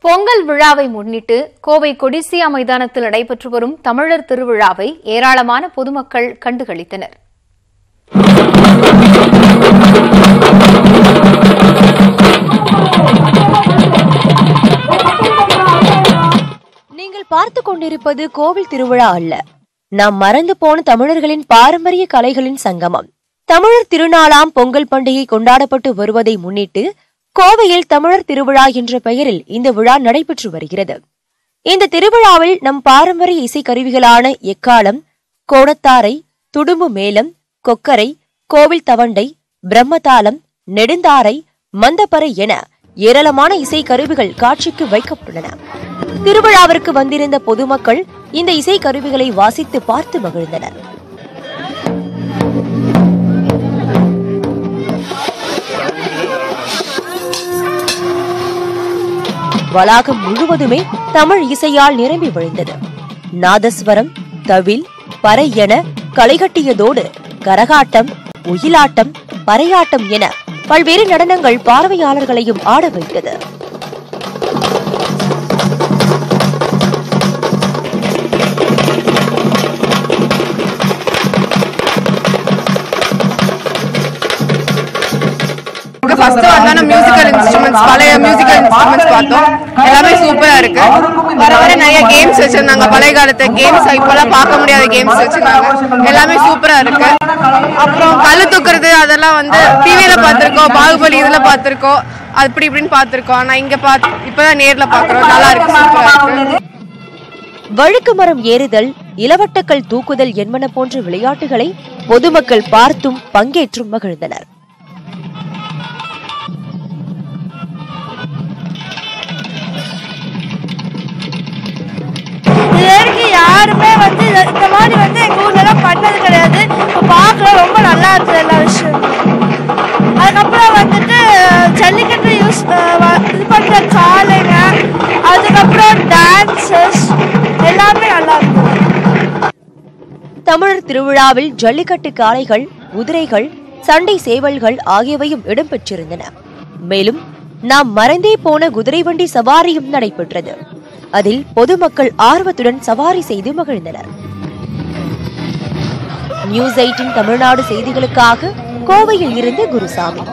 பொங்கல் விழாவை முன்னிட்டு கோவை கொடிசியா மைதானத்தில் நடைபெற்று வரும் தமிழர் திருவிழாவை ஏராளமான பொதுமக்கள் கண்டுகளித்தனர். நீங்கள் பார்த்துக் கொண்டிருப்பது கோவில் திருவிழா அல்ல, நாம் மறந்து போன தமிழர்களின் பாரம்பரிய கலைகளின் சங்கமம். தமிழர் திருநாளாம் பொங்கல் பண்டிகை கொண்டாடப்பட்டு வருவதை முன்னிட்டு கோவையில் தமிழர் திருவிழா என்ற பெயரில் இந்த விழா நடைபெற்று வருகிறது. இந்த திருவிழாவில் நம் பாரம்பரிய இசைக்கருவிகளான எக்காளம், கோணத்தாரை, துடும்பு மேளம், கொக்கரை, கோவில் தவண்டை, பிரம்மதாளம், நெடுந்தாரை, மந்தப்பறை என ஏராளமான இசைக்கருவிகள் காட்சிக்கு வைக்கப்பட்டுள்ளன. திருவிழாவிற்கு வந்திருந்த பொதுமக்கள் இந்த இசைக்கருவிகளை வாசித்து பார்த்து மகிழ்ந்தனர். வளாகம் முழுவதுமே தமிழ் இசையால் நிரம்பி வழிந்தது. நாதஸ்வரம், தவில், பறை என களைகட்டியதோடு கரகாட்டம், ஒயிலாட்டம், பறையாட்டம் என பல்வேறு நடனங்கள் பார்வையாளர்களையும் ஆட வைத்தது. ஃபர்ஸ்ட் வந்தான மியூசிக்கல் இன்ஸ்ட்ருமெண்ட்ஸ், பழைய மியூசிக்கல் இன்ஸ்ட்ருமெண்ட்ஸ் பார்த்தோம். எல்லாமே சூப்பரா இருக்கு. வர வர நிறைய கேம்ஸ் வச்சிருந்தாங்க, பழைய காலத்து கேம்ஸ், இப்பெல்லாம் பார்க்க முடியாத கேம்ஸ் வச்சிருந்தாங்க. எல்லாமே சூப்பரா இருக்கு. அப்புறம் கல்லு தூக்குறது அதெல்லாம் வந்து டிவியில பார்த்திருக்கோம், பாகுபலி இதுல பார்த்திருக்கோம், அப்படி இப்படின்னு பார்த்திருக்கோம். ஆனா இங்க இப்பதான் நேர்ல பாக்குறோம். நல்லா இருக்கு, சூப்பரா இருக்கு. வழுக்கு மரம் ஏறுதல், இளவட்டக்கல் தூக்குதல் என்பன போன்ற விளையாட்டுகளை பொதுமக்கள் பார்த்தும் பங்கேற்றும் மகிழ்ந்தனர். யாருமே இந்த மாதிரி எங்க ஊர்ல பண்ணது கிடையாது. இப்போ பார்க்கலாம், ரொம்ப நல்லா இருக்குது எல்லா விஷயம். அதுக்கப்புறம் ஜல்லிக்கட்டு இது பண்ற காலைங்க, அதுக்கப்புறம் டான்சஸ் எல்லாமே நல்லா இருக்குது. தமிழர் திருவிழாவில் ஜல்லிக்கட்டு காளைகள், குதிரைகள், சண்டை சேவல்கள் ஆகியவையும் இடம்பெற்றிருந்தன. மேலும் நாம் மறைந்தே போன குதிரை வண்டி சவாரியும் நடைபெற்றது. அதில் பொதுமக்கள் ஆர்வத்துடன் சவாரி செய்து மகிழ்ந்தனர். நியூஸ் 18 தமிழ்நாடு செய்திகளுக்காக கோவையில் இருந்து குருசாமி.